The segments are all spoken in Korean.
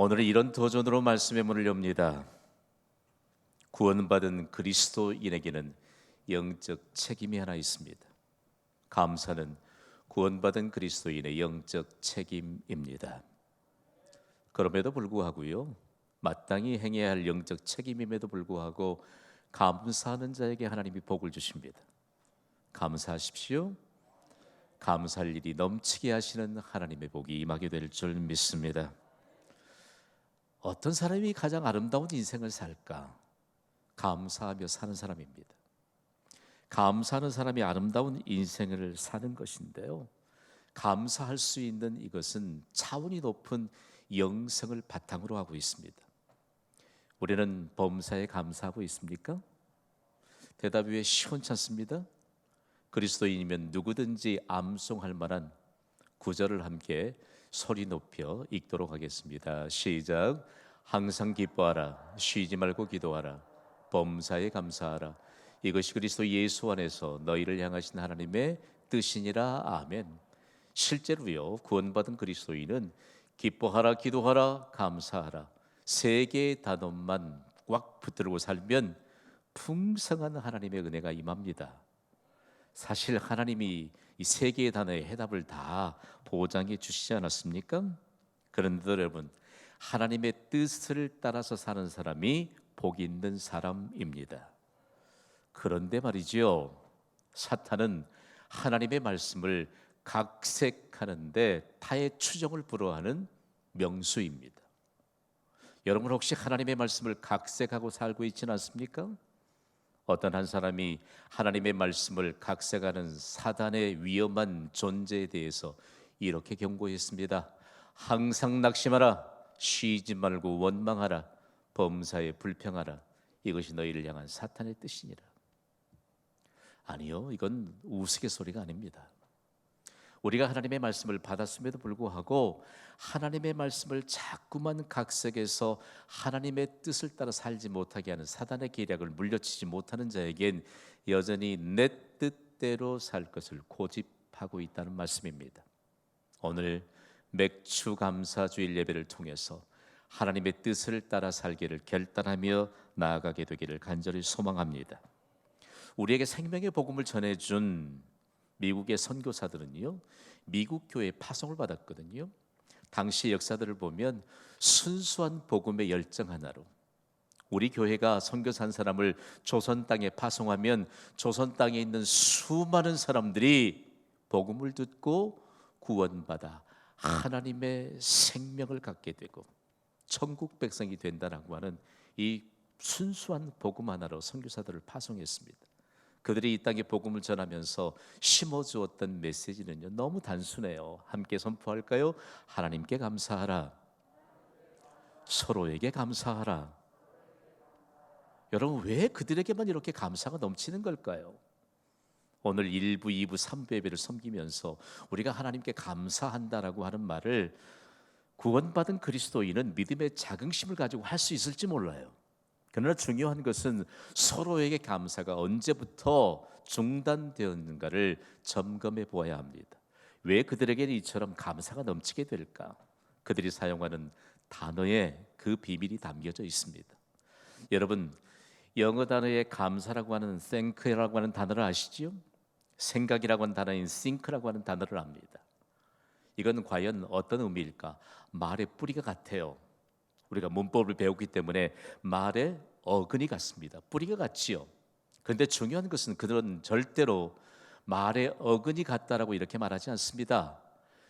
오늘은 이런 도전으로 말씀의 문을 엽니다. 구원받은 그리스도인에게는 영적 책임이 하나 있습니다. 감사는 구원받은 그리스도인의 영적 책임입니다. 그럼에도 불구하고요, 마땅히 행해야 할 영적 책임임에도 불구하고 감사하는 자에게 하나님이 복을 주십니다. 감사하십시오. 감사할 일이 넘치게 하시는 하나님의 복이 임하게 될 줄 믿습니다. 어떤 사람이 가장 아름다운 인생을 살까? 감사하며 사는 사람입니다. 감사하는 사람이 아름다운 인생을 사는 것인데요, 감사할 수 있는 이것은 차원이 높은 영성을 바탕으로 하고 있습니다. 우리는 범사에 감사하고 있습니까? 대답이 왜 시원치 않습니다? 그리스도인이면 누구든지 암송할 만한 구절을 함께 소리 높여 읽도록 하겠습니다. 시작. 항상 기뻐하라. 쉬지 말고 기도하라. 범사에 감사하라. 이것이 그리스도 예수 안에서 너희를 향하신 하나님의 뜻이니라. 아멘. 실제로요, 구원받은 그리스도인은 기뻐하라, 기도하라, 감사하라 세 개의 단어만 꽉 붙들고 살면 풍성한 하나님의 은혜가 임합니다. 사실 하나님이 이 세 개의 단어의 해답을 다 보장해 주시지 않았습니까? 그런데 여러분, 하나님의 뜻을 따라서 사는 사람이 복 있는 사람입니다. 그런데 말이죠, 사탄은 하나님의 말씀을 각색하는데 타의 추정을 불허하는 명수입니다. 여러분, 혹시 하나님의 말씀을 각색하고 살고 있지는 않습니까? 어떤 한 사람이 하나님의 말씀을 각색하는 사단의 위험한 존재에 대해서 이렇게 경고했습니다. 항상 낙심하라. 쉬지 말고 원망하라. 범사에 불평하라. 이것이 너희를 향한 사탄의 뜻이니라. 아니요, 이건 우스갯소리가 아닙니다. 우리가 하나님의 말씀을 받았음에도 불구하고 하나님의 말씀을 자꾸만 각색해서 하나님의 뜻을 따라 살지 못하게 하는 사단의 계략을 물리치지 못하는 자에겐 여전히 내 뜻대로 살 것을 고집하고 있다는 말씀입니다. 오늘 맥주 감사 주일 예배를 통해서 하나님의 뜻을 따라 살기를 결단하며 나아가게 되기를 간절히 소망합니다. 우리에게 생명의 복음을 전해준 미국의 선교사들은요, 미국 교회에 파송을 받았거든요. 당시 역사들을 보면 순수한 복음의 열정 하나로 우리 교회가 선교사 한 사람을 조선 땅에 파송하면 조선 땅에 있는 수많은 사람들이 복음을 듣고 구원받아 하나님의 생명을 갖게 되고 천국 백성이 된다라고 하는 이 순수한 복음 하나로 선교사들을 파송했습니다. 그들이 이 땅에 복음을 전하면서 심어주었던 메시지는요, 너무 단순해요. 함께 선포할까요? 하나님께 감사하라. 서로에게 감사하라. 여러분, 왜 그들에게만 이렇게 감사가 넘치는 걸까요? 오늘 1부, 2부, 3부 예배를 섬기면서 우리가 하나님께 감사한다라고 하는 말을 구원받은 그리스도인은 믿음의 자긍심을 가지고 할 수 있을지 몰라요. 그러나 중요한 것은 서로에게 감사가 언제부터 중단되었는가를 점검해 보아야 합니다. 왜 그들에게는 이처럼 감사가 넘치게 될까? 그들이 사용하는 단어에 그 비밀이 담겨져 있습니다. 여러분, 영어 단어에 감사라고 하는 thank라고 하는 단어를 아시지요? 생각이라고 하는 단어인 think라고 하는 단어를 압니다. 이건 과연 어떤 의미일까? 말의 뿌리가 같아요. 우리가 문법을 배웠기 때문에 말의 어근이 같습니다. 뿌리가 같지요. 그런데 중요한 것은 그들은 절대로 말의 어근이 같다라고 이렇게 말하지 않습니다.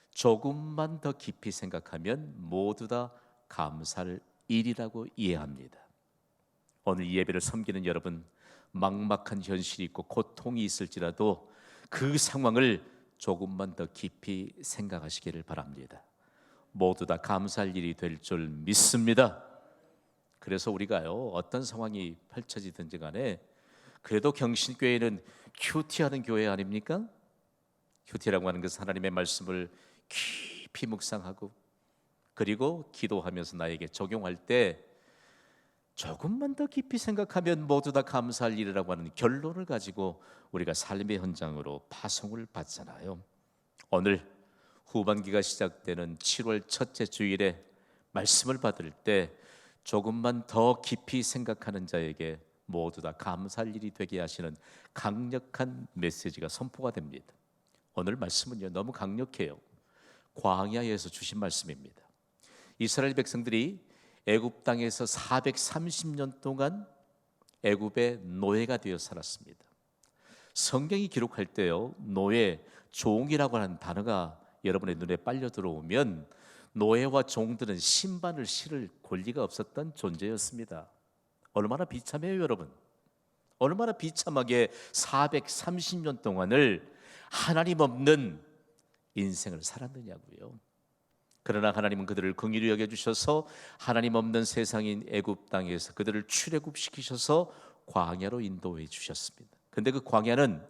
조금만 더 깊이 생각하면 모두 다 감사할 일이라고 이해합니다. 오늘 이 예배를 섬기는 여러분, 막막한 현실이 있고 고통이 있을지라도 그 상황을 조금만 더 깊이 생각하시기를 바랍니다. 모두 다 감사할 일이 될 줄 믿습니다. 그래서 우리가요, 어떤 상황이 펼쳐지든지 간에 그래도 경신교회는 큐티하는 교회 아닙니까? 큐티라고 하는 것은 하나님의 말씀을 깊이 묵상하고 그리고 기도하면서 나에게 적용할 때 조금만 더 깊이 생각하면 모두 다 감사할 일이라고 하는 결론을 가지고 우리가 삶의 현장으로 파송을 받잖아요. 오늘 후반기가 시작되는 7월 첫째 주일에 말씀을 받을 때 조금만 더 깊이 생각하는 자에게 모두 다 감사할 일이 되게 하시는 강력한 메시지가 선포가 됩니다. 오늘 말씀은요, 너무 강력해요. 광야에서 주신 말씀입니다. 이스라엘 백성들이 애굽 땅에서 430년 동안 애굽의 노예가 되어 살았습니다. 성경이 기록할 때요, 노예, 종이라고 하는 단어가 여러분의 눈에 빨려 들어오면 노예와 종들은 신반을 실을 권리가 없었던 존재였습니다. 얼마나 비참해요, 여러분. 얼마나 비참하게 430년 동안을 하나님 없는 인생을 살았느냐고요. 그러나 하나님은 그들을 긍휼히 여겨주셔서 하나님 없는 세상인 애굽 땅에서 그들을 출애굽시키셔서 광야로 인도해 주셨습니다. 근데 그 광야는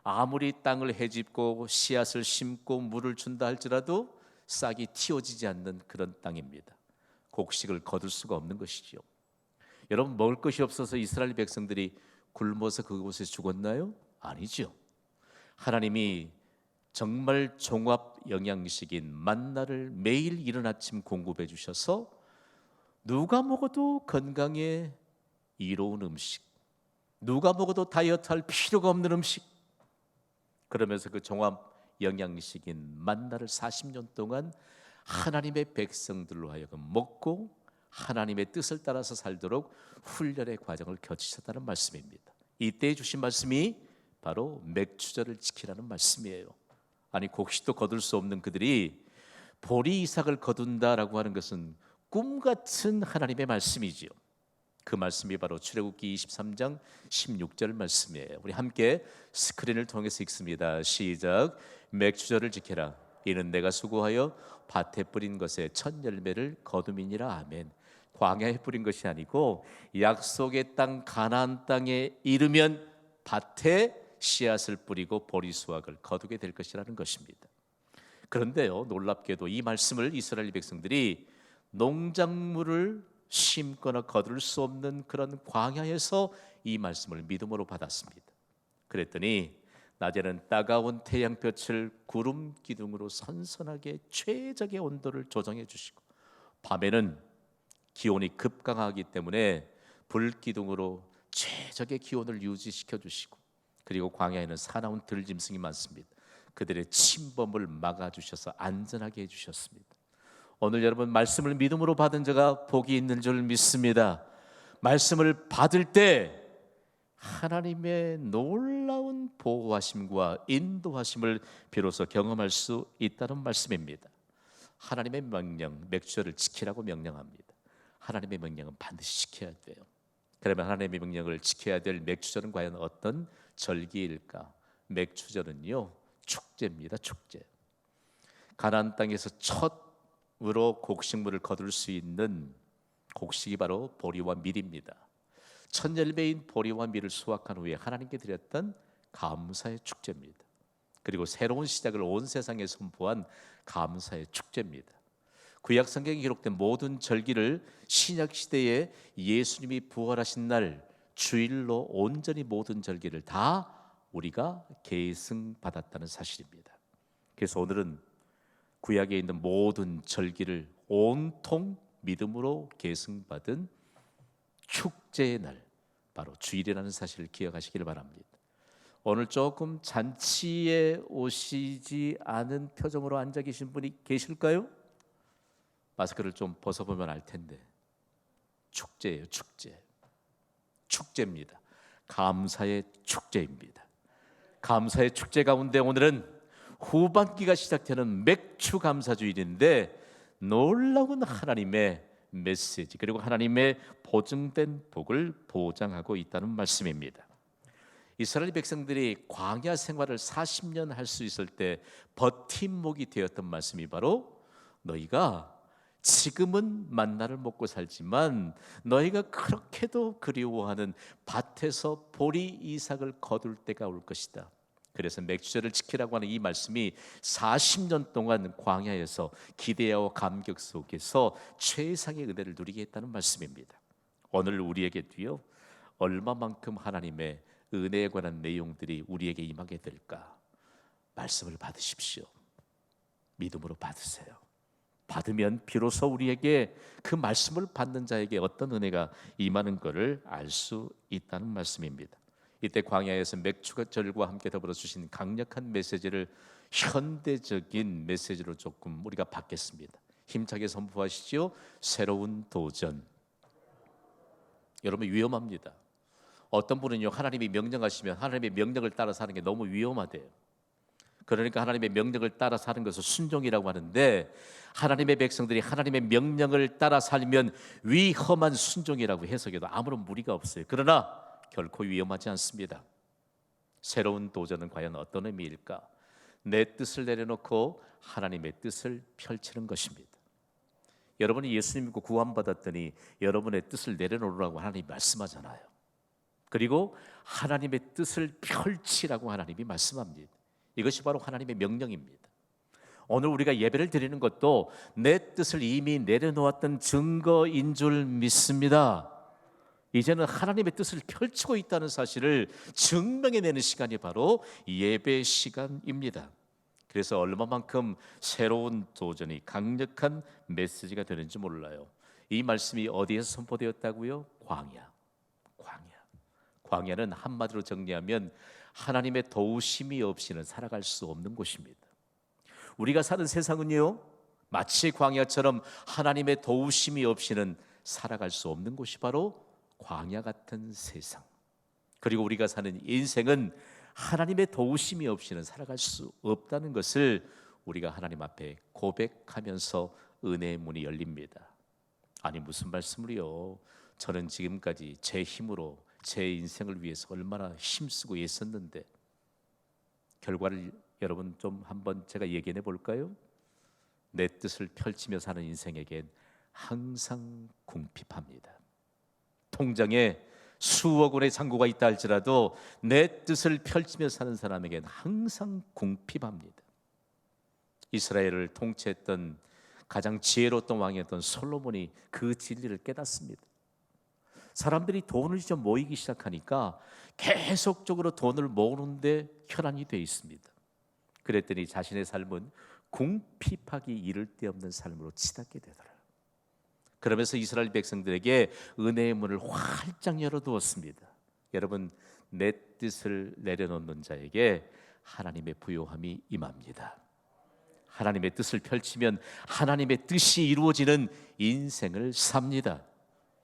아무리 땅을 헤집고 씨앗을 심고 물을 준다 할지라도 싹이 틔워지지 않는 그런 땅입니다. 곡식을 거둘 수가 없는 것이죠. 여러분, 먹을 것이 없어서 이스라엘 백성들이 굶어서 그곳에 죽었나요? 아니죠. 하나님이 정말 종합 영양식인 만나를 매일 이른 아침 공급해 주셔서 누가 먹어도 건강에 이로운 음식, 누가 먹어도 다이어트할 필요가 없는 음식, 그러면서 그 종합 영양식인 만나를 40년 동안 하나님의 백성들로 하여금 먹고 하나님의 뜻을 따라서 살도록 훈련의 과정을 거치셨다는 말씀입니다. 이때 주신 말씀이 바로 맥추절을 지키라는 말씀이에요. 아니, 곡식도 거둘 수 없는 그들이 보리 이삭을 거둔다라고 하는 것은 꿈같은 하나님의 말씀이지요. 그 말씀이 바로 출애굽기 23장 16절 말씀이에요. 우리 함께 스크린을 통해서 읽습니다. 시작. 맥추절을 지켜라. 이는 내가 수고하여 밭에 뿌린 것의 첫 열매를 거둠이니라. 아멘. 광야에 뿌린 것이 아니고 약속의 땅 가나안 땅에 이르면 밭에 씨앗을 뿌리고 보리 수확을 거두게 될 것이라는 것입니다. 그런데요, 놀랍게도 이 말씀을 이스라엘 백성들이 농작물을 심거나 거둘 수 없는 그런 광야에서 이 말씀을 믿음으로 받았습니다. 그랬더니 낮에는 따가운 태양볕을 구름 기둥으로 선선하게 최적의 온도를 조정해 주시고, 밤에는 기온이 급강하기 때문에 불기둥으로 최적의 기온을 유지시켜 주시고, 그리고 광야에는 사나운 들짐승이 많습니다. 그들의 침범을 막아주셔서 안전하게 해주셨습니다. 오늘 여러분, 말씀을 믿음으로 받은 자가 복이 있는 줄 믿습니다. 말씀을 받을 때 하나님의 놀라운 보호하심과 인도하심을 비로소 경험할 수 있다는 말씀입니다. 하나님의 명령, 맥주절을 지키라고 명령합니다. 하나님의 명령은 반드시 지켜야 돼요. 그러면 하나님의 명령을 지켜야 될 맥주절은 과연 어떤 절기일까? 맥주절은요, 축제입니다. 축제. 가나안 땅에서 첫으로 곡식물을 거둘 수 있는 곡식이 바로 보리와 밀입니다. 첫 열매인 보리와 밀을 수확한 후에 하나님께 드렸던 감사의 축제입니다. 그리고 새로운 시작을 온 세상에 선포한 감사의 축제입니다. 구약 성경에 기록된 모든 절기를 신약 시대에 예수님이 부활하신 날 주일로 온전히 모든 절기를 다 우리가 계승받았다는 사실입니다. 그래서 오늘은 구약에 있는 모든 절기를 온통 믿음으로 계승받은 축제의 날, 바로 주일이라는 사실을 기억하시기를 바랍니다. 오늘 조금 잔치에 오시지 않은 표정으로 앉아 계신 분이 계실까요? 마스크를 좀 벗어보면 알 텐데, 축제예요. 축제. 축제입니다. 감사의 축제입니다. 감사의 축제 가운데 오늘은 후반기가 시작되는 맥주 감사주일인데, 놀라운 하나님의 메시지, 그리고 하나님의 보증된 복을 보장하고 있다는 말씀입니다. 이스라엘 백성들이 광야 생활을 40년 할 수 있을 때 버팀목이 되었던 말씀이 바로, 너희가 지금은 만나를 먹고 살지만 너희가 그렇게도 그리워하는 밭에서 보리 이삭을 거둘 때가 올 것이다. 그래서 맥주절을 지키라고 하는 이 말씀이 40년 동안 광야에서 기대와 감격 속에서 최상의 은혜를 누리게 했다는 말씀입니다. 오늘 우리에게도요, 얼마만큼 하나님의 은혜에 관한 내용들이 우리에게 임하게 될까? 말씀을 받으십시오. 믿음으로 받으세요. 받으면 비로소 우리에게 그 말씀을 받는 자에게 어떤 은혜가 임하는 것을 알 수 있다는 말씀입니다. 이때 광야에서 맥주절과 함께 더불어 주신 강력한 메시지를 현대적인 메시지로 조금 우리가 받겠습니다. 힘차게 선포하시죠. 새로운 도전. 여러분, 위험합니다. 어떤 분은요, 하나님이 명령하시면 하나님의 명령을 따라 사는 게 너무 위험하대요. 그러니까 하나님의 명령을 따라 사는 것을 순종이라고 하는데, 하나님의 백성들이 하나님의 명령을 따라 살면 위험한 순종이라고 해석해도 아무런 무리가 없어요. 그러나 결코 위험하지 않습니다. 새로운 도전은 과연 어떤 의미일까? 내 뜻을 내려놓고 하나님의 뜻을 펼치는 것입니다. 여러분이 예수님 믿고 구원받았더니 여러분의 뜻을 내려놓으라고 하나님이 말씀하잖아요. 그리고 하나님의 뜻을 펼치라고 하나님이 말씀합니다. 이것이 바로 하나님의 명령입니다. 오늘 우리가 예배를 드리는 것도 내 뜻을 이미 내려놓았던 증거인 줄 믿습니다. 이제는 하나님의 뜻을 펼치고 있다는 사실을 증명해내는 시간이 바로 예배 시간입니다. 그래서 얼마만큼 새로운 도전이 강력한 메시지가 되는지 몰라요. 이 말씀이 어디에서 선포되었다고요? 광야는 한마디로 정리하면 하나님의 도우심이 없이는 살아갈 수 없는 곳입니다. 우리가 사는 세상은요, 마치 광야처럼 하나님의 도우심이 없이는 살아갈 수 없는 곳이 바로 광야 같은 세상. 그리고 우리가 사는 인생은 하나님의 도우심이 없이는 살아갈 수 없다는 것을 우리가 하나님 앞에 고백하면서 은혜의 문이 열립니다. 아니, 무슨 말씀을요? 저는 지금까지 제 힘으로 제 인생을 위해서 얼마나 힘쓰고 애썼는데, 결과를 여러분 좀 한번 제가 얘기해 볼까요? 내 뜻을 펼치며 사는 인생에겐 항상 궁핍합니다. 통장에 수억 원의 잔고가 있다 할지라도 내 뜻을 펼치며 사는 사람에겐 항상 궁핍합니다. 이스라엘을 통치했던 가장 지혜로웠던 왕이었던 솔로몬이 그 진리를 깨닫습니다. 사람들이 돈을 좀 모이기 시작하니까 계속적으로 돈을 모으는데 혈안이 돼 있습니다. 그랬더니 자신의 삶은 궁핍하기 이를 데 없는 삶으로 치닫게 되더라고요. 그러면서 이스라엘 백성들에게 은혜의 문을 활짝 열어두었습니다. 여러분, 내 뜻을 내려놓는 자에게 하나님의 부요함이 임합니다. 하나님의 뜻을 펼치면 하나님의 뜻이 이루어지는 인생을 삽니다.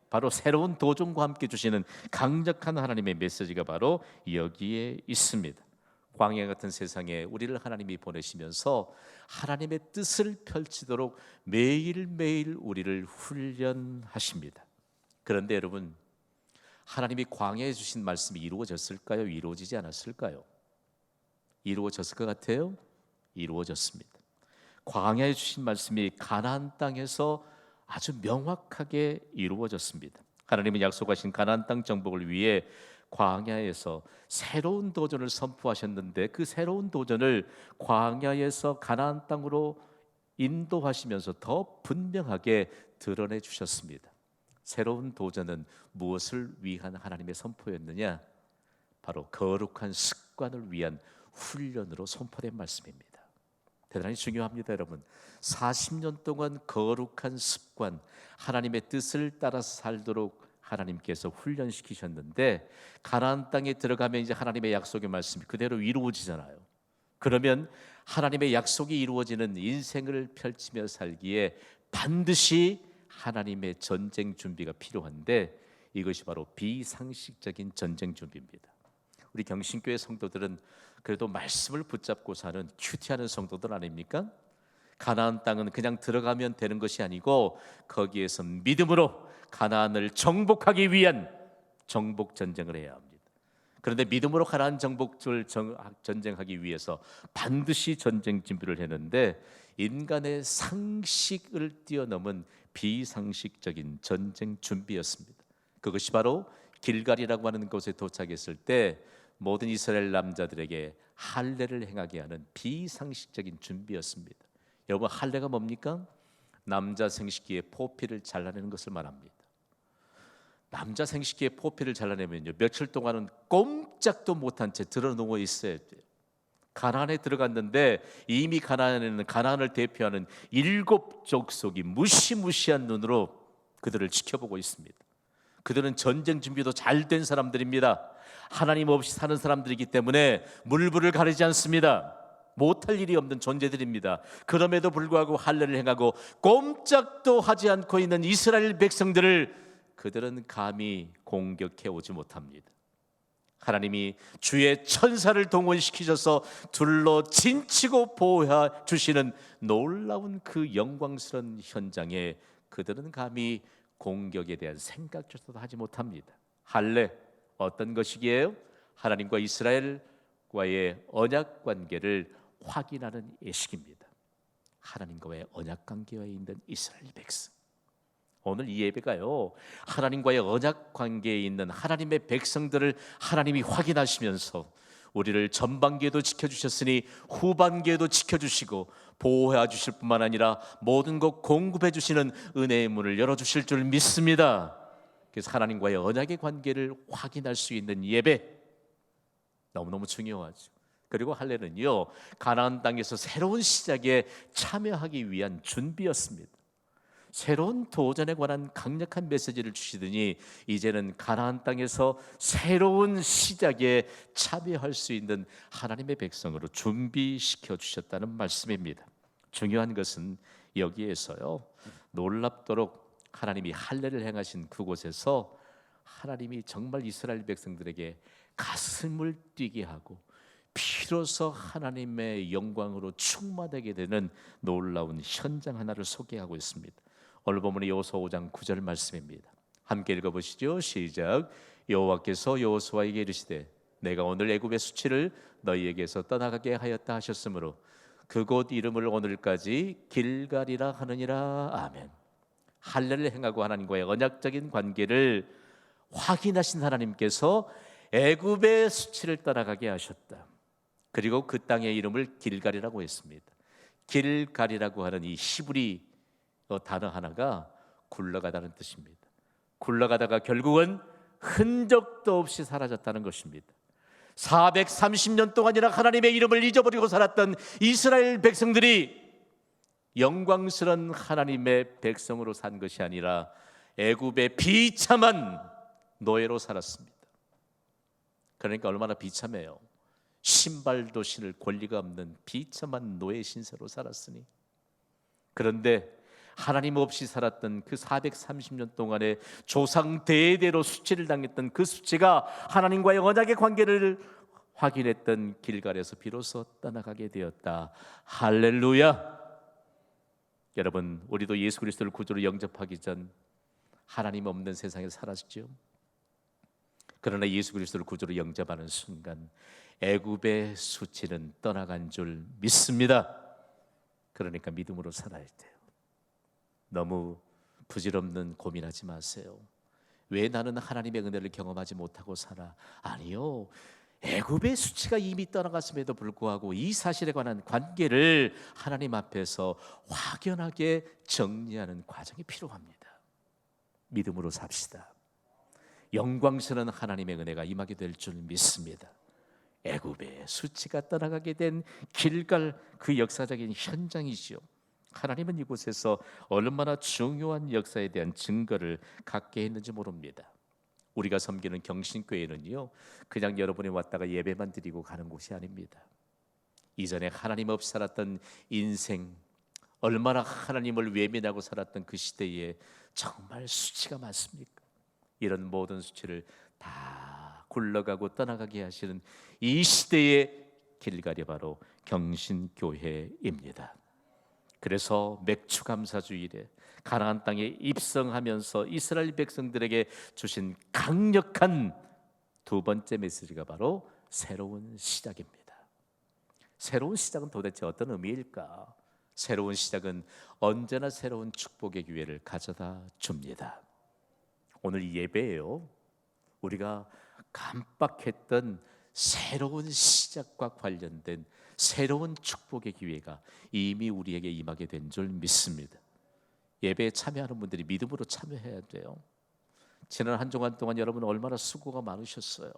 바로 새로운 도전과 함께 주시는 강력한 하나님의 메시지가 바로 여기에 있습니다. 광야 같은 세상에 우리를 하나님이 보내시면서 하나님의 뜻을 펼치도록 매일매일 우리를 훈련하십니다. 그런데 여러분, 하나님이 광야에 주신 말씀이 이루어졌을까요? 이루어지지 않았을까요? 이루어졌을 것 같아요? 이루어졌습니다. 광야에 주신 말씀이 가나안 땅에서 아주 명확하게 이루어졌습니다. 하나님은 약속하신 가나안 땅 정복을 위해 광야에서 새로운 도전을 선포하셨는데, 그 새로운 도전을 광야에서 가나안 땅으로 인도하시면서 더 분명하게 드러내 주셨습니다. 새로운 도전은 무엇을 위한 하나님의 선포였느냐? 바로 거룩한 습관을 위한 훈련으로 선포된 말씀입니다. 대단히 중요합니다, 여러분. 40년 동안 거룩한 습관, 하나님의 뜻을 따라서 살도록 하나님께서 훈련시키셨는데, 가나안 땅에 들어가면 이제 하나님의 약속의 말씀이 그대로 이루어지잖아요. 그러면 하나님의 약속이 이루어지는 인생을 펼치며 살기에 반드시 하나님의 전쟁 준비가 필요한데, 이것이 바로 비상식적인 전쟁 준비입니다. 우리 경신교회 성도들은 그래도 말씀을 붙잡고 사는 큐티하는 성도들 아닙니까? 가나안 땅은 그냥 들어가면 되는 것이 아니고 거기에서 믿음으로 가나안을 정복하기 위한 정복 전쟁을 해야 합니다. 그런데 믿음으로 가나안 정복을 전쟁하기 위해서 반드시 전쟁 준비를 했는데, 인간의 상식을 뛰어넘은 비상식적인 전쟁 준비였습니다. 그것이 바로 길갈이라고 하는 곳에 도착했을 때 모든 이스라엘 남자들에게 할례를 행하게 하는 비상식적인 준비였습니다. 여러분, 할례가 뭡니까? 남자 생식기의 포피를 잘라내는 것을 말합니다. 남자 생식기의 포피를 잘라내면요, 며칠 동안은 꼼짝도 못한 채 드러누워 있어야 돼요. 가나안에 들어갔는데 이미 가나안에는 가나안을 대표하는 7족속이 무시무시한 눈으로 그들을 지켜보고 있습니다. 그들은 전쟁 준비도 잘 된 사람들입니다. 하나님 없이 사는 사람들이기 때문에 물불을 가리지 않습니다. 못할 일이 없는 존재들입니다. 그럼에도 불구하고 할례를 행하고 꼼짝도 하지 않고 있는 이스라엘 백성들을 그들은 감히 공격해 오지 못합니다. 하나님이 주의 천사를 동원시키셔서 둘러 진치고 보호해 주시는 놀라운 그 영광스러운 현장에 그들은 감히 공격에 대한 생각조차도 하지 못합니다. 할례 어떤 것이기에요? 하나님과 이스라엘과의 언약 관계를 확인하는 예식입니다. 하나님과의 언약 관계에 있는 이스라엘 백성. 오늘 이 예배가요, 하나님과의 언약 관계에 있는 하나님의 백성들을 하나님이 확인하시면서 우리를 전반기에도 지켜주셨으니 후반기에도 지켜주시고 보호해 주실 뿐만 아니라 모든 것 공급해 주시는 은혜의 문을 열어주실 줄 믿습니다. 그래서 하나님과의 언약의 관계를 확인할 수 있는 예배, 너무너무 중요하죠. 그리고 할례는요, 가나안 땅에서 새로운 시작에 참여하기 위한 준비였습니다. 새로운 도전에 관한 강력한 메시지를 주시더니 이제는 가나안 땅에서 새로운 시작에 참여할 수 있는 하나님의 백성으로 준비시켜 주셨다는 말씀입니다. 중요한 것은 여기에서요, 놀랍도록 하나님이 할례를 행하신 그곳에서 하나님이 정말 이스라엘 백성들에게 가슴을 뛰게 하고 비로소 하나님의 영광으로 충만하게 되는 놀라운 현장 하나를 소개하고 있습니다. 오늘 본문의 여호수아 5장 9절 말씀입니다. 함께 읽어보시죠. 시작. 여호와께서 여호수아에게 이르시되 내가 오늘 애굽의 수치를 너희에게서 떠나가게 하였다 하셨으므로 그곳 이름을 오늘까지 길갈이라 하느니라. 아멘. 할례를 행하고 하나님과의 언약적인 관계를 확인하신 하나님께서 애굽의 수치를 떠나가게 하셨다. 그리고 그 땅의 이름을 길갈이라고 했습니다. 길갈이라고 하는 이 히브리 단어 하나가 굴러가다는 뜻입니다. 굴러가다가 결국은 흔적도 없이 사라졌다는 것입니다. 430년 동안이나 하나님의 이름을 잊어버리고 살았던 이스라엘 백성들이 영광스러운 하나님의 백성으로 산 것이 아니라 애굽의 비참한 노예로 살았습니다. 그러니까 얼마나 비참해요. 신발도 신을 권리가 없는 비참한 노예 신세로 살았으니. 그런데 하나님 없이 살았던 그 430년 동안의 조상 대대로 수치를 당했던 그 수치가 하나님과의 언약의 관계를 확인했던 길갈에서 비로소 떠나가게 되었다. 할렐루야. 여러분, 우리도 예수 그리스도를 구주로 영접하기 전 하나님 없는 세상에 살았죠. 그러나 예수 그리스도를 구주로 영접하는 순간 애굽의 수치는 떠나간 줄 믿습니다. 그러니까 믿음으로 살아야 돼요. 너무 부질없는 고민하지 마세요. 왜 나는 하나님의 은혜를 경험하지 못하고 살아? 아니요, 애굽의 수치가 이미 떠나갔음에도 불구하고 이 사실에 관한 관계를 하나님 앞에서 확연하게 정리하는 과정이 필요합니다. 믿음으로 삽시다. 영광스러운 하나님의 은혜가 임하게 될 줄 믿습니다. 애굽의 수치가 떠나가게 된 길갈, 그 역사적인 현장이죠. 하나님은 이곳에서 얼마나 중요한 역사에 대한 증거를 갖게 했는지 모릅니다. 우리가 섬기는 경신교회는요, 그냥 여러분이 왔다가 예배만 드리고 가는 곳이 아닙니다. 이전에 하나님 없이 살았던 인생, 얼마나 하나님을 외면하고 살았던 그 시대에 정말 수치가 많습니까? 이런 모든 수치를 다 굴러가고 떠나가게 하시는 이 시대의 길갈이 바로 경신교회입니다. 그래서 맥추감사주일에 가나안 땅에 입성하면서 이스라엘 백성들에게 주신 강력한 두 번째 메시지가 바로 새로운 시작입니다. 새로운 시작은 도대체 어떤 의미일까? 새로운 시작은 언제나 새로운 축복의 기회를 가져다 줍니다. 오늘 이 예배에요, 우리가 깜빡했던 새로운 시작과 관련된 새로운 축복의 기회가 이미 우리에게 임하게 된 줄 믿습니다. 예배에 참여하는 분들이 믿음으로 참여해야 돼요. 지난 한 주간 동안 여러분 얼마나 수고가 많으셨어요.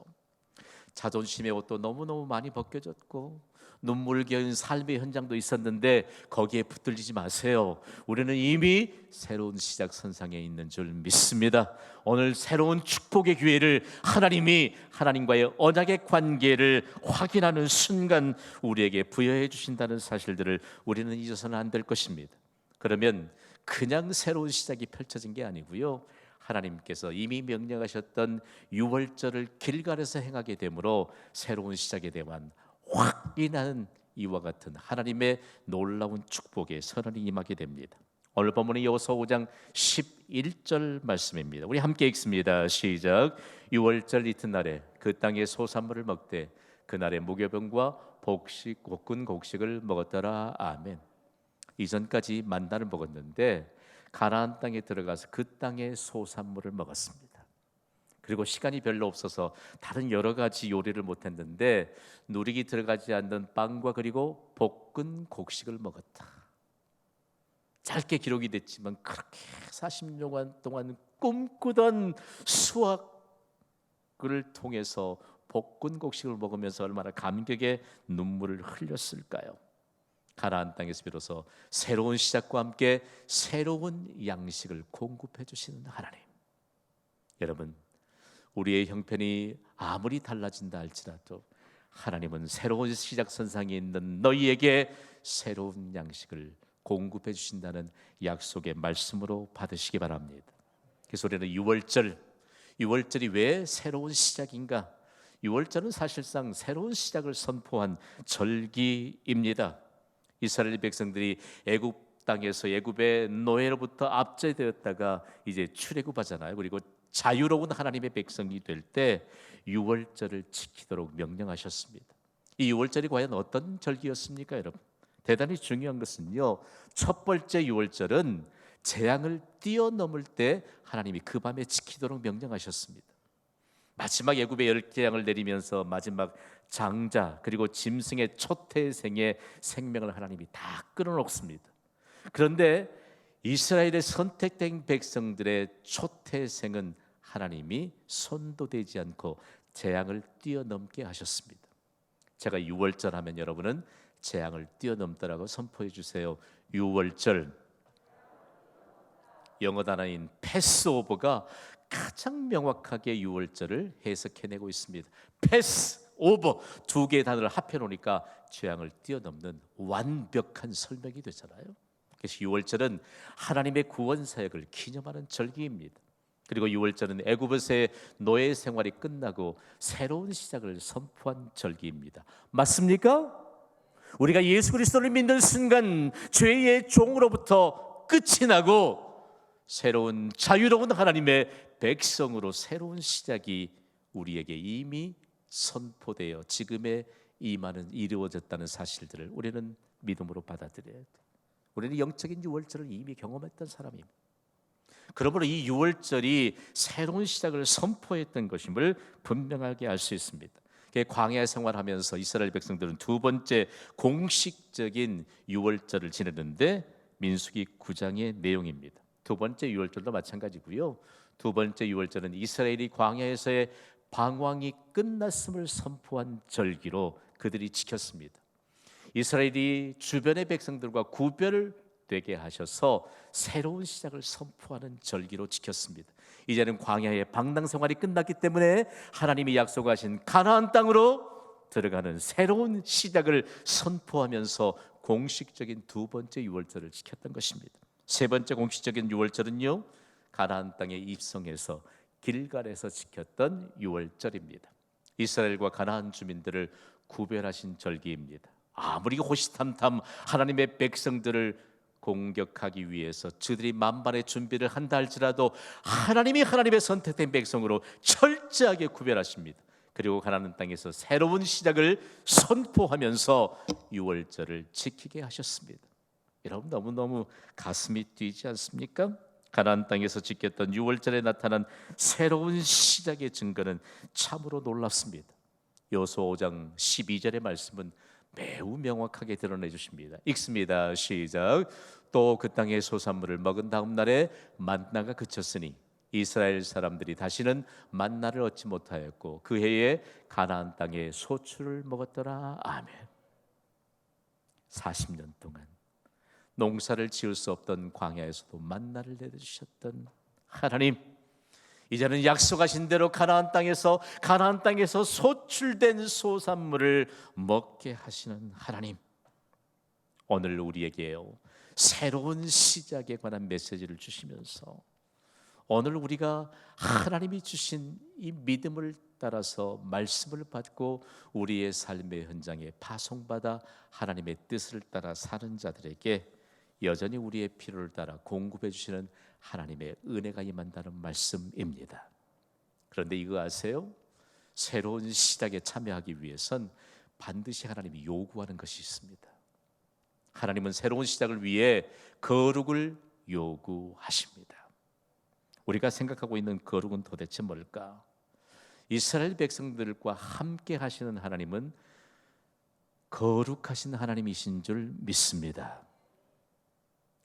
자존심의 옷도 너무너무 많이 벗겨졌고 눈물겨인 삶의 현장도 있었는데 거기에 붙들리지 마세요. 우리는 이미 새로운 시작 선상에 있는 줄 믿습니다. 오늘 새로운 축복의 기회를 하나님과의 언약의 관계를 확인하는 순간 우리에게 부여해 주신다는 사실들을 우리는 잊어서는 안 될 것입니다. 그러면 그냥 새로운 시작이 펼쳐진 게 아니고요, 하나님께서 이미 명령하셨던 유월절을 길갈에서 행하게 되므로 새로운 시작에 대한 확인하는 이와 같은 하나님의 놀라운 축복의 선언이 임하게 됩니다. 오늘 본문은 여호수아 5장 11절 말씀입니다. 우리 함께 읽습니다. 시작. 유월절 이튿날에 그 땅의 소산물을 먹되 그날의 무교병과 볶은 곡식을 먹었더라. 아멘. 이전까지 만나를 먹었는데 가나안 땅에 들어가서 그 땅의 소산물을 먹었습니다. 그리고 시간이 별로 없어서 다른 여러 가지 요리를 못했는데 누룩이 들어가지 않는 빵과 그리고 볶은 곡식을 먹었다. 짧게 기록이 됐지만 그렇게 40년 동안 꿈꾸던 수확을 통해서 볶은 곡식을 먹으면서 얼마나 감격의 눈물을 흘렸을까요? 가나안 땅에서 비로소 새로운 시작과 함께 새로운 양식을 공급해 주시는 하나님. 여러분, 우리의 형편이 아무리 달라진다 할지라도 하나님은 새로운 시작 선상에 있는 너희에게 새로운 양식을 공급해 주신다는 약속의 말씀으로 받으시기 바랍니다. 그래서 우리는 유월절이 왜 새로운 시작인가? 유월절은 사실상 새로운 시작을 선포한 절기입니다. 이스라엘 백성들이 애굽 땅에서 애굽의 노예로부터 압제되었다가 이제 출애굽하잖아요. 그리고 자유로운 하나님의 백성이 될 때 유월절을 지키도록 명령하셨습니다. 이 유월절이 과연 어떤 절기였습니까, 여러분? 대단히 중요한 것은요, 첫 번째 유월절은 재앙을 뛰어넘을 때 하나님이 그 밤에 지키도록 명령하셨습니다. 마지막 애굽의 열 재앙을 내리면서 마지막 장자 그리고 짐승의 초태생의 생명을 하나님이 다 끊어놓습니다. 그런데 이스라엘의 선택된 백성들의 초태생은 하나님이 손도대지 않고 재앙을 뛰어넘게 하셨습니다. 제가 유월절 하면 여러분은 재앙을 뛰어넘더라고 선포해 주세요. 유월절, 영어 단어인 패스오버가 가장 명확하게 유월절을 해석해내고 있습니다. 패스오버, 두 개의 단어를 합해 놓으니까 재앙을 뛰어넘는 완벽한 설명이 되잖아요. 그래서 유월절은 하나님의 구원 사역을 기념하는 절기입니다. 그리고 유월절은 애굽에서의 노예 생활이 끝나고 새로운 시작을 선포한 절기입니다. 맞습니까? 우리가 예수 그리스도를 믿는 순간 죄의 종으로부터 끝이 나고 새로운 자유로운 하나님의 백성으로 새로운 시작이 우리에게 이미 선포되어 지금의 임하는 이루어졌다는 사실들을 우리는 믿음으로 받아들여야 돼. 우리는 영적인 유월절을 이미 경험했던 사람입니다. 그러므로 이 유월절이 새로운 시작을 선포했던 것임을 분명하게 알 수 있습니다. 광야 생활하면서 이스라엘 백성들은 두 번째 공식적인 유월절을 지내는데 민수기 9장의 내용입니다. 두 번째 유월절도 마찬가지고요. 두 번째 유월절은 이스라엘이 광야에서의 방황이 끝났음을 선포한 절기로 그들이 지켰습니다. 이스라엘이 주변의 백성들과 구별되게 하셔서 새로운 시작을 선포하는 절기로 지켰습니다. 이제는 광야의 방랑 생활이 끝났기 때문에 하나님이 약속하신 가나안 땅으로 들어가는 새로운 시작을 선포하면서 공식적인 두 번째 유월절을 지켰던 것입니다. 세 번째 공식적인 유월절은요, 가나안 땅에 입성해서 길갈에서 지켰던 유월절입니다. 이스라엘과 가나안 주민들을 구별하신 절기입니다. 아무리 호시탐탐 하나님의 백성들을 공격하기 위해서 저들이 만반의 준비를 한다 할지라도 하나님이 하나님의 선택된 백성으로 철저하게 구별하십니다. 그리고 가나안 땅에서 새로운 시작을 선포하면서 유월절을 지키게 하셨습니다. 여러분, 너무너무 가슴이 뛰지 않습니까? 가나안 땅에서 지켰던 유월절에 나타난 새로운 시작의 증거는 참으로 놀랍습니다. 여호수아 5장 12절의 말씀은 매우 명확하게 드러내 주십니다. 읽습니다. 시작. 또 그 땅의 소산물을 먹은 다음 날에 만나가 그쳤으니 이스라엘 사람들이 다시는 만나를 얻지 못하였고 그 해에 가나안 땅에 소출을 먹었더라. 아멘. 40년 동안 농사를 지을 수 없던 광야에서도 만나를 내려주셨던 하나님, 이제는 약속하신 대로 가나안 땅에서 소출된 소산물을 먹게 하시는 하나님, 오늘 우리에게요 새로운 시작에 관한 메시지를 주시면서 오늘 우리가 하나님이 주신 이 믿음을 따라서 말씀을 받고 우리의 삶의 현장에 파송받아 하나님의 뜻을 따라 사는 자들에게 여전히 우리의 필요를 따라 공급해 주시는 하나님의 은혜가 임한다는 말씀입니다. 그런데 이거 아세요? 새로운 시작에 참여하기 위해선 반드시 하나님이 요구하는 것이 있습니다. 하나님은 새로운 시작을 위해 거룩을 요구하십니다. 우리가 생각하고 있는 거룩은 도대체 뭘까? 이스라엘 백성들과 함께 하시는 하나님은 거룩하신 하나님이신 줄 믿습니다.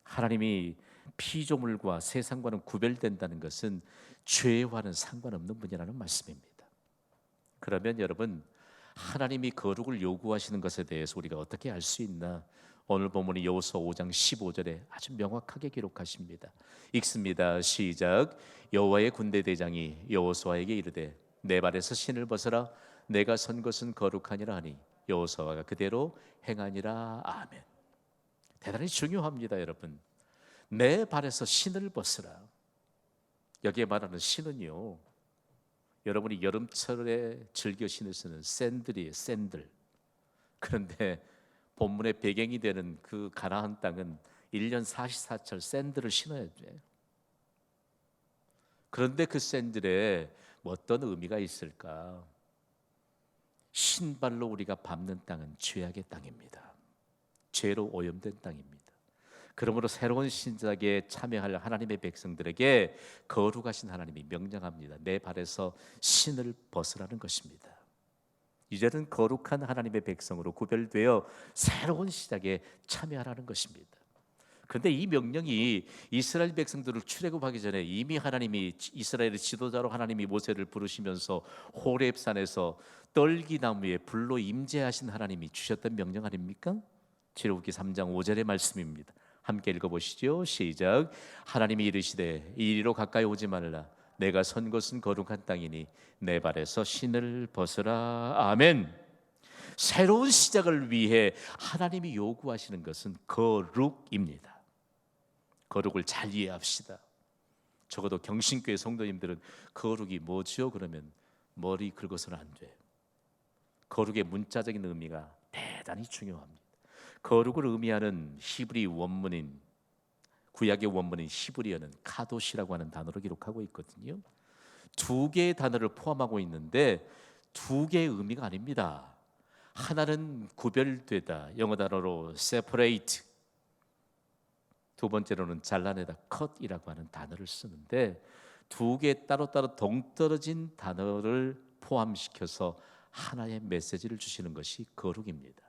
하나님이 피조물과 세상과는 구별된다는 것은 죄와는 상관없는 분이라는 말씀입니다. 그러면 여러분, 하나님이 거룩을 요구하시는 것에 대해서 우리가 어떻게 알 수 있나? 오늘 본문이 여호수아 5장 15절에 아주 명확하게 기록하십니다. 읽습니다. 시작. 여호와의 군대 대장이 여호수아에게 이르되 내 발에서 신을 벗어라. 내가 선 것은 거룩하니라 하니 여호수아가 그대로 행하니라. 아멘. 대단히 중요합니다, 여러분. 내 발에서 신을 벗으라. 여기에 말하는 신은요, 여러분이 여름철에 즐겨 신으시는 샌들이에요. 샌들. 그런데 본문의 배경이 되는 그 가나안 땅은 1년 44철 샌들을 신어야 돼요. 그런데 그 샌들에 어떤 의미가 있을까? 신발로 우리가 밟는 땅은 죄악의 땅입니다. 죄로 오염된 땅입니다. 그러므로 새로운 신작에 참여할 하나님의 백성들에게 거룩하신 하나님이 명령합니다. 내 발에서 신을 벗으라는 것입니다. 이제는 거룩한 하나님의 백성으로 구별되어 새로운 시작에 참여하라는 것입니다. 그런데 이 명령이 이스라엘 백성들을 출애굽하기 전에 이미 하나님이 이스라엘의 지도자로 하나님이 모세를 부르시면서 호렙산에서 떨기나무에 불로 임재하신 하나님이 주셨던 명령 아닙니까? 출애굽기 3장 5절의 말씀입니다. 함께 읽어보시죠. 시작. 하나님이 이르시되 이리로 가까이 오지 말라. 내가 선 곳은 거룩한 땅이니 내 발에서 신을 벗으라. 아멘. 새로운 시작을 위해 하나님이 요구하시는 것은 거룩입니다. 거룩을 잘 이해합시다. 적어도 경신교회 성도님들은 거룩이 뭐지요? 그러면 머리 긁어서는 안 돼요. 거룩의 문자적인 의미가 대단히 중요합니다. 거룩을 의미하는 히브리 원문인, 구약의 원문인 히브리어는 카도시라고 하는 단어로 기록하고 있거든요. 두 개의 단어를 포함하고 있는데 두 개의 의미가 아닙니다. 하나는 구별되다, 영어 단어로 separate, 두 번째로는 잘라내다, cut이라고 하는 단어를 쓰는데 두 개 따로따로 동떨어진 단어를 포함시켜서 하나의 메시지를 주시는 것이 거룩입니다.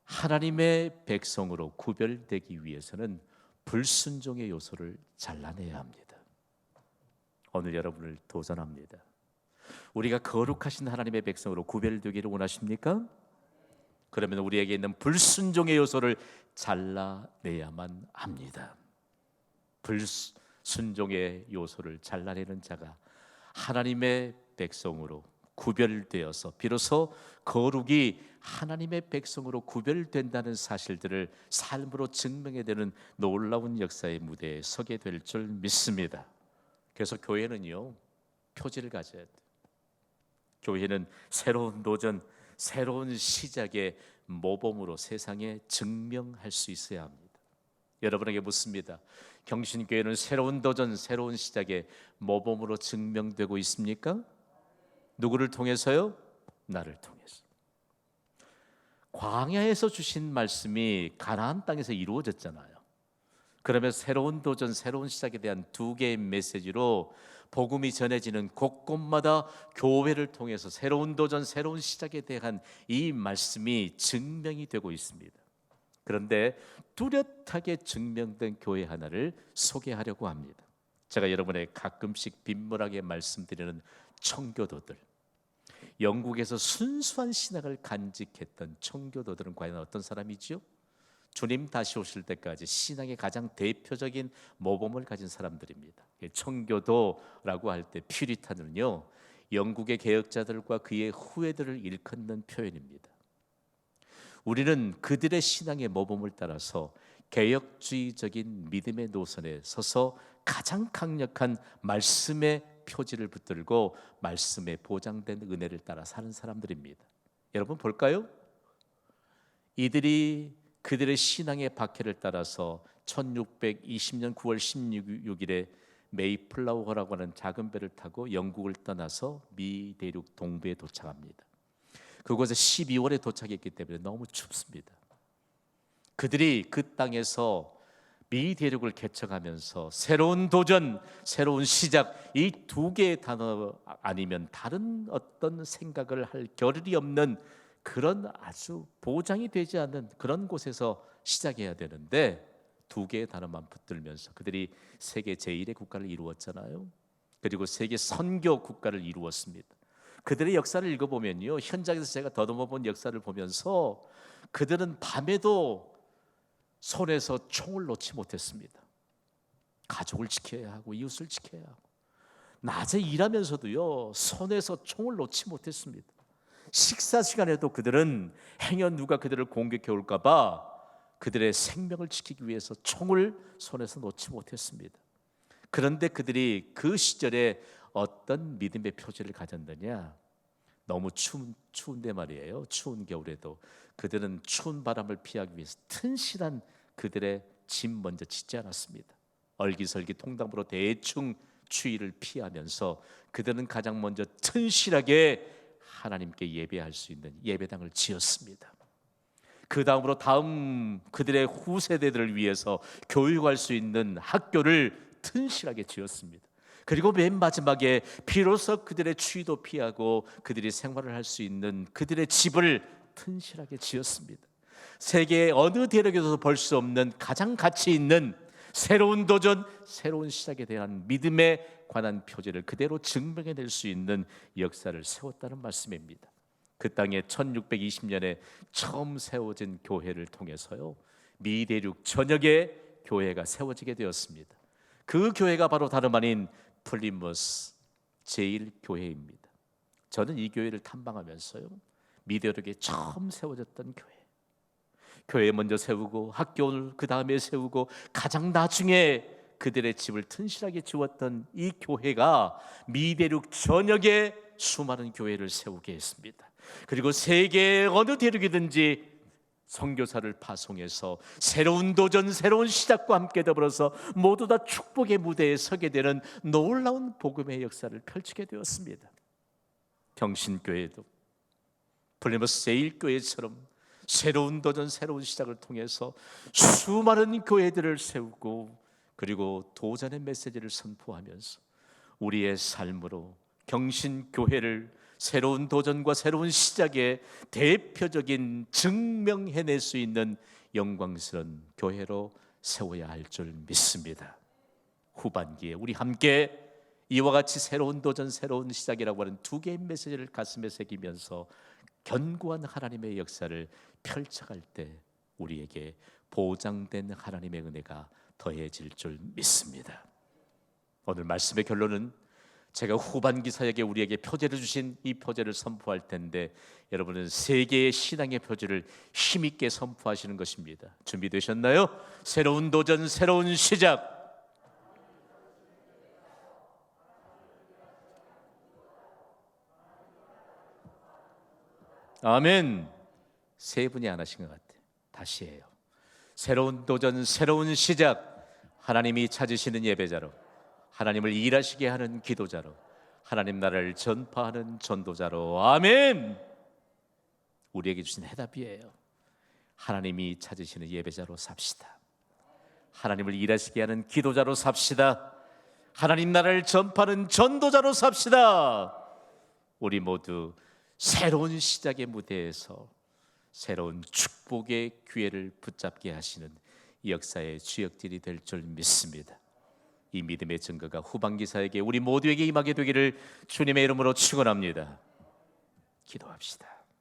하나님의 백성으로 구별되기 위해서는 불순종의 요소를 잘라내야 합니다. 오늘 여러분을 도전합니다. 우리가 거룩하신 하나님의 백성으로 구별되기를 원하십니까? 그러면 우리에게 있는 불순종의 요소를 잘라내야만 합니다. 불순종의 요소를 잘라내는 자가 하나님의 백성으로 구별되어서 비로소 거룩이 하나님의 백성으로 구별된다는 사실들을 삶으로 증명해야 되는 놀라운 역사의 무대에 서게 될 줄 믿습니다. 그래서 교회는요, 표지를 가져야 돼요. 교회는 새로운 도전, 새로운 시작의 모범으로 세상에 증명할 수 있어야 합니다. 여러분에게 묻습니다. 경신교회는 새로운 도전, 새로운 시작의 모범으로 증명되고 있습니까? 누구를 통해서요? 나를 통해서. 광야에서 주신 말씀이 가나안 땅에서 이루어졌잖아요. 그러면 새로운 도전, 새로운 시작에 대한 두 개의 메시지로 복음이 전해지는 곳곳마다 교회를 통해서 새로운 도전, 새로운 시작에 대한 이 말씀이 증명이 되고 있습니다. 그런데 뚜렷하게 증명된 교회 하나를 소개하려고 합니다. 제가 여러분에게 가끔씩 빈번하게 말씀드리는 청교도들, 영국에서 순수한 신학을 간직했던 청교도들은 과연 어떤 사람이지요? 주님 다시 오실 때까지 신앙의 가장 대표적인 모범을 가진 사람들입니다. 청교도라고 할 때 퓨리탄은요, 영국의 개혁자들과 그의 후예들을 일컫는 표현입니다. 우리는 그들의 신앙의 모범을 따라서 개혁주의적인 믿음의 노선에 서서 가장 강력한 말씀의 표지를 붙들고 말씀에 보장된 은혜를 따라 사는 사람들입니다. 여러분 볼까요? 이들이 그들의 신앙의 박해를 따라서 1620년 9월 16일에 메이플라워라고 하는 작은 배를 타고 영국을 떠나서 미 대륙 동부에 도착합니다. 그곳에 12월에 도착했기 때문에 너무 춥습니다. 그들이 그 땅에서 미 대륙을 개척하면서 새로운 도전, 새로운 시작, 이 두 개의 단어 아니면 다른 어떤 생각을 할 겨를이 없는 그런 아주 보장이 되지 않는 그런 곳에서 시작해야 되는데 두 개의 단어만 붙들면서 그들이 세계 제1의 국가를 이루었잖아요. 그리고 세계 선교 국가를 이루었습니다. 그들의 역사를 읽어보면요, 현장에서 제가 더듬어 본 역사를 보면서 그들은 밤에도 손에서 총을 놓지 못했습니다. 가족을 지켜야 하고 이웃을 지켜야 하고 낮에 일하면서도요, 손에서 총을 놓지 못했습니다. 식사 시간에도 그들은 행여 누가 그들을 공격해 올까 봐 그들의 생명을 지키기 위해서 총을 손에서 놓지 못했습니다. 그런데 그들이 그 시절에 어떤 믿음의 표지를 가졌느냐? 너무 추운데 말이에요. 추운 겨울에도 그들은 추운 바람을 피하기 위해서 튼실한 그들의 짐 먼저 짓지 않았습니다. 얼기설기 통닭으로 대충 추위를 피하면서 그들은 가장 먼저 튼실하게 하나님께 예배할 수 있는 예배당을 지었습니다. 그 다음으로 다음 그들의 후세대들을 위해서 교육할 수 있는 학교를 튼실하게 지었습니다. 그리고 맨 마지막에 비로소 그들의 추위도 피하고 그들이 생활을 할 수 있는 그들의 집을 튼실하게 지었습니다. 세계의 어느 대륙에서도 볼 수 없는 가장 가치 있는 새로운 도전, 새로운 시작에 대한 믿음에 관한 표지를 그대로 증명해낼 수 있는 역사를 세웠다는 말씀입니다. 그 땅에 1620년에 처음 세워진 교회를 통해서요, 미 대륙 전역에 교회가 세워지게 되었습니다. 그 교회가 바로 다름 아닌 플리머스 제1교회입니다. 저는 이 교회를 탐방하면서요, 미 대륙에 처음 세워졌던 교회 먼저 세우고 학교를 그 다음에 세우고 가장 나중에 그들의 집을 튼실하게 지었던 이 교회가 미 대륙 전역에 수많은 교회를 세우게 했습니다. 그리고 세계의 어느 대륙이든지 선교사를 파송해서 새로운 도전, 새로운 시작과 함께 더불어서 모두 다 축복의 무대에 서게 되는 놀라운 복음의 역사를 펼치게 되었습니다. 경신교회도 플리머스 제1교회처럼 새로운 도전, 새로운 시작을 통해서 수많은 교회들을 세우고 그리고 도전의 메시지를 선포하면서 우리의 삶으로 경신교회를 새로운 도전과 새로운 시작의 대표적인 증명해낼 수 있는 영광스러운 교회로 세워야 할 줄 믿습니다. 후반기에 우리 함께 이와 같이 새로운 도전, 새로운 시작이라고 하는 두 개의 메시지를 가슴에 새기면서 견고한 하나님의 역사를 펼쳐갈 때 우리에게 보장된 하나님의 은혜가 더해질 줄 믿습니다. 오늘 말씀의 결론은 제가 후반기 사역에 우리에게 표제를 주신 이 표제를 선포할 텐데 여러분은 세계의 신앙의 표제를 힘있게 선포하시는 것입니다. 준비되셨나요? 새로운 도전, 새로운 시작. 아멘. 세 분이 안 하신 것 같아요. 다시 해요. 새로운 도전, 새로운 시작. 하나님이 찾으시는 예배자로, 하나님을 일하시게 하는 기도자로, 하나님 나라를 전파하는 전도자로. 아멘. 우리에게 주신 해답이에요. 하나님이 찾으시는 예배자로 삽시다. 하나님을 일하시게 하는 기도자로 삽시다. 하나님 나라를 전파하는 전도자로 삽시다. 우리 모두 새로운 시작의 무대에서 새로운 축복의 기회를 붙잡게 하시는 역사의 주역들이 될 줄 믿습니다. 이 믿음의 증거가 후반기사에게 우리 모두에게 임하게 되기를 주님의 이름으로 축원합니다. 기도합시다.